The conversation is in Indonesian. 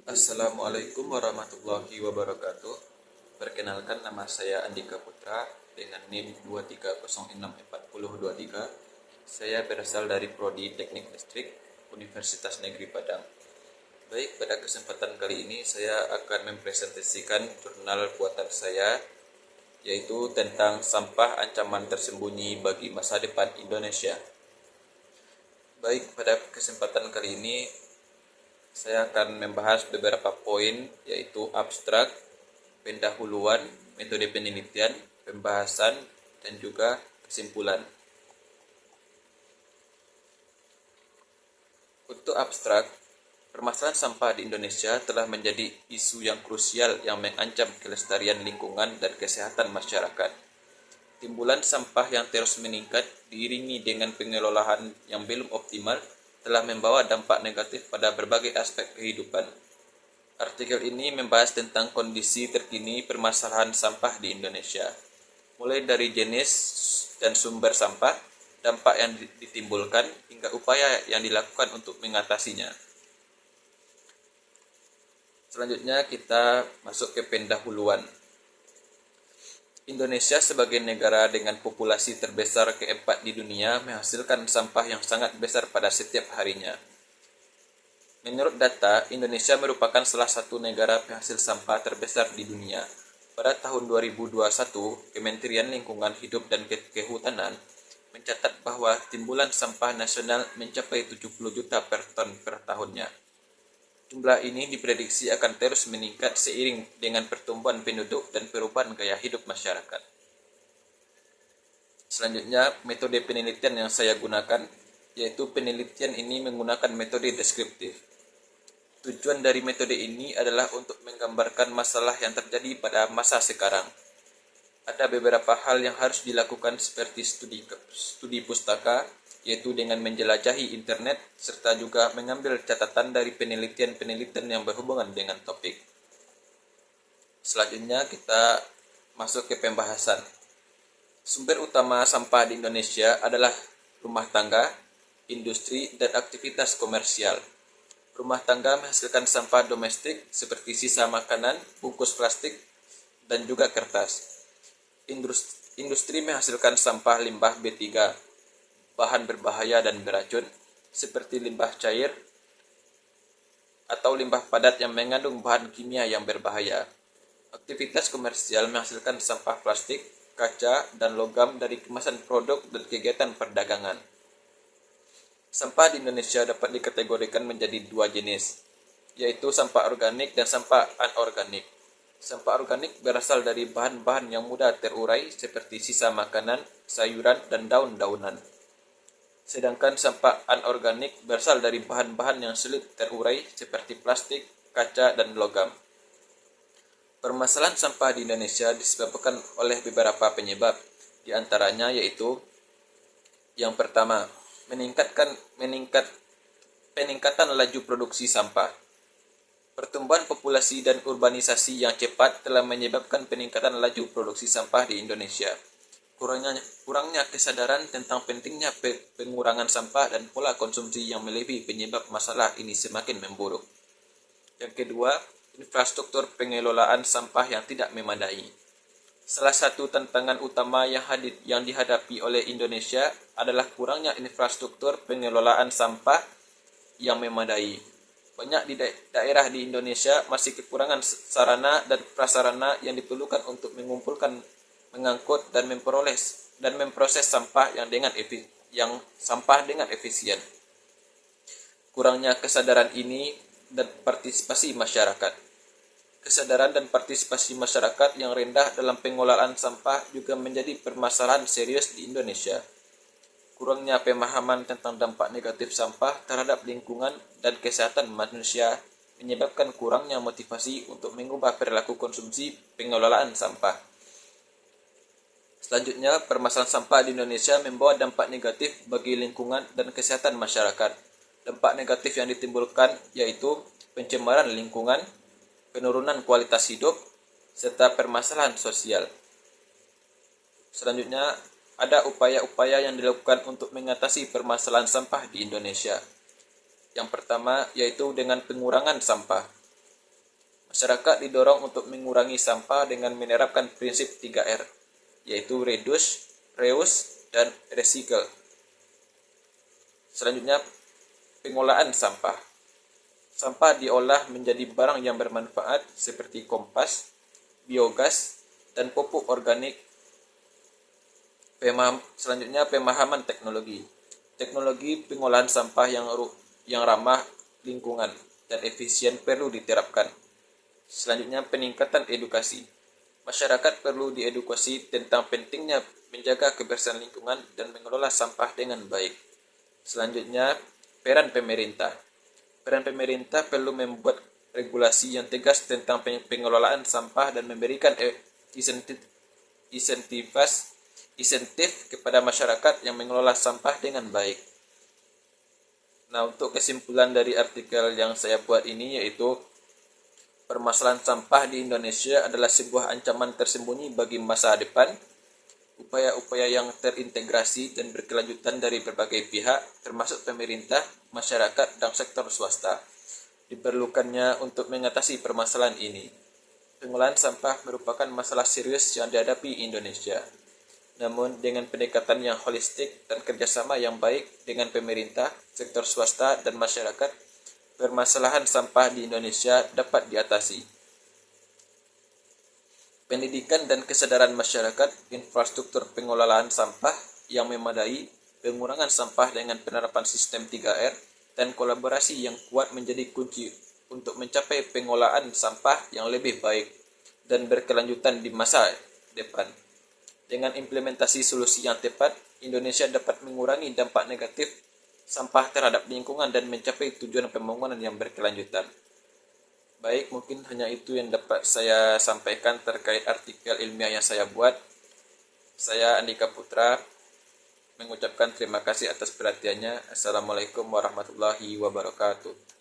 Assalamualaikum warahmatullahi wabarakatuh. Perkenalkan, nama saya Andika Putra dengan NIM 2306423. Saya berasal dari Prodi Teknik Listrik Universitas Negeri Padang. Baik, pada kesempatan kali ini saya akan mempresentasikan jurnal buatan saya, yaitu tentang sampah ancaman tersembunyi bagi masa depan Indonesia. Baik, pada kesempatan kali ini saya akan membahas beberapa poin, yaitu abstrak, pendahuluan, metode penelitian, pembahasan, dan juga kesimpulan. Untuk abstrak, permasalahan sampah di Indonesia telah menjadi isu yang krusial yang mengancam kelestarian lingkungan dan kesehatan masyarakat. Timbulan sampah yang terus meningkat diiringi dengan pengelolaan yang belum optimal telah membawa dampak negatif pada berbagai aspek kehidupan. Artikel ini membahas tentang kondisi terkini permasalahan sampah di Indonesia, mulai dari jenis dan sumber sampah, dampak yang ditimbulkan, hingga upaya yang dilakukan untuk mengatasinya. Selanjutnya kita masuk ke pendahuluan. Indonesia sebagai negara dengan populasi terbesar keempat di dunia menghasilkan sampah yang sangat besar pada setiap harinya. Menurut data, Indonesia merupakan salah satu negara penghasil sampah terbesar di dunia. Pada tahun 2021, Kementerian Lingkungan Hidup dan Kehutanan mencatat bahwa timbulan sampah nasional mencapai 70 juta per ton per tahunnya. Jumlah ini diprediksi akan terus meningkat seiring dengan pertumbuhan penduduk dan perubahan gaya hidup masyarakat. Selanjutnya, metode penelitian yang saya gunakan, yaitu penelitian ini menggunakan metode deskriptif. Tujuan dari metode ini adalah untuk menggambarkan masalah yang terjadi pada masa sekarang. Ada beberapa hal yang harus dilakukan seperti studi pustaka, yaitu dengan menjelajahi internet, serta juga mengambil catatan dari penelitian-penelitian yang berhubungan dengan topik. Selanjutnya kita masuk ke pembahasan. Sumber utama sampah di Indonesia adalah rumah tangga, industri, dan aktivitas komersial. Rumah tangga menghasilkan sampah domestik seperti sisa makanan, bungkus plastik, dan juga kertas. Industri menghasilkan sampah limbah B3, bahan berbahaya dan beracun, seperti limbah cair atau limbah padat yang mengandung bahan kimia yang berbahaya. Aktivitas komersial menghasilkan sampah plastik, kaca, dan logam dari kemasan produk dan kegiatan perdagangan. Sampah di Indonesia dapat dikategorikan menjadi dua jenis, yaitu sampah organik dan sampah anorganik. Sampah organik berasal dari bahan-bahan yang mudah terurai seperti sisa makanan, sayuran, dan daun-daunan. Sedangkan sampah anorganik berasal dari bahan-bahan yang sulit terurai seperti plastik, kaca, dan logam. Permasalahan sampah di Indonesia disebabkan oleh beberapa penyebab, di antaranya yaitu yang pertama, peningkatan laju produksi sampah. Pertumbuhan populasi dan urbanisasi yang cepat telah menyebabkan peningkatan laju produksi sampah di Indonesia. Kurangnya kesadaran tentang pentingnya pengurangan sampah dan pola konsumsi yang melebihi penyebab masalah ini semakin memburuk. Yang kedua, infrastruktur pengelolaan sampah yang tidak memadai. Salah satu tantangan utama yang dihadapi oleh Indonesia adalah kurangnya infrastruktur pengelolaan sampah yang memadai. Banyak di daerah di Indonesia masih kekurangan sarana dan prasarana yang diperlukan untuk mengumpulkan, mengangkut, dan memproses sampah dengan efisien. Kurangnya kesadaran ini dan partisipasi masyarakat. Kesadaran dan partisipasi masyarakat yang rendah dalam pengelolaan sampah juga menjadi permasalahan serius di Indonesia. Kurangnya pemahaman tentang dampak negatif sampah terhadap lingkungan dan kesehatan manusia menyebabkan kurangnya motivasi untuk mengubah perilaku konsumsi pengelolaan sampah. Selanjutnya, permasalahan sampah di Indonesia membawa dampak negatif bagi lingkungan dan kesehatan masyarakat. Dampak negatif yang ditimbulkan yaitu pencemaran lingkungan, penurunan kualitas hidup, serta permasalahan sosial. Selanjutnya, ada upaya-upaya yang dilakukan untuk mengatasi permasalahan sampah di Indonesia. Yang pertama yaitu dengan pengurangan sampah. Masyarakat didorong untuk mengurangi sampah dengan menerapkan prinsip 3R, yaitu reduce, reuse, dan recycle. Selanjutnya, pengolahan sampah. Sampah diolah menjadi barang yang bermanfaat seperti kompas, biogas, dan pupuk organik. Selanjutnya, pemahaman teknologi. Teknologi pengolahan sampah yang ramah lingkungan dan efisien perlu diterapkan. Selanjutnya, peningkatan edukasi. Masyarakat perlu diedukasi tentang pentingnya menjaga kebersihan lingkungan dan mengelola sampah dengan baik. Selanjutnya, peran pemerintah. Peran pemerintah perlu membuat regulasi yang tegas tentang pengelolaan sampah dan memberikan insentif kepada masyarakat yang mengelola sampah dengan baik. Nah, untuk kesimpulan dari artikel yang saya buat ini yaitu permasalahan sampah di Indonesia adalah sebuah ancaman tersembunyi bagi masa depan. Upaya-upaya yang terintegrasi dan berkelanjutan dari berbagai pihak, termasuk pemerintah, masyarakat, dan sektor swasta, diperlukannya untuk mengatasi permasalahan ini. Pengolahan sampah merupakan masalah serius yang dihadapi Indonesia. Namun, dengan pendekatan yang holistik dan kerjasama yang baik dengan pemerintah, sektor swasta, dan masyarakat, permasalahan sampah di Indonesia dapat diatasi. Pendidikan dan kesadaran masyarakat, infrastruktur pengelolaan sampah yang memadai, pengurangan sampah dengan penerapan sistem 3R, dan kolaborasi yang kuat menjadi kunci untuk mencapai pengolahan sampah yang lebih baik dan berkelanjutan di masa depan. Dengan implementasi solusi yang tepat, Indonesia dapat mengurangi dampak negatif sampah terhadap lingkungan dan mencapai tujuan pembangunan yang berkelanjutan. Baik, mungkin hanya itu yang dapat saya sampaikan terkait artikel ilmiah yang saya buat. Saya Andika Putra mengucapkan terima kasih atas perhatiannya. Assalamualaikum warahmatullahi wabarakatuh.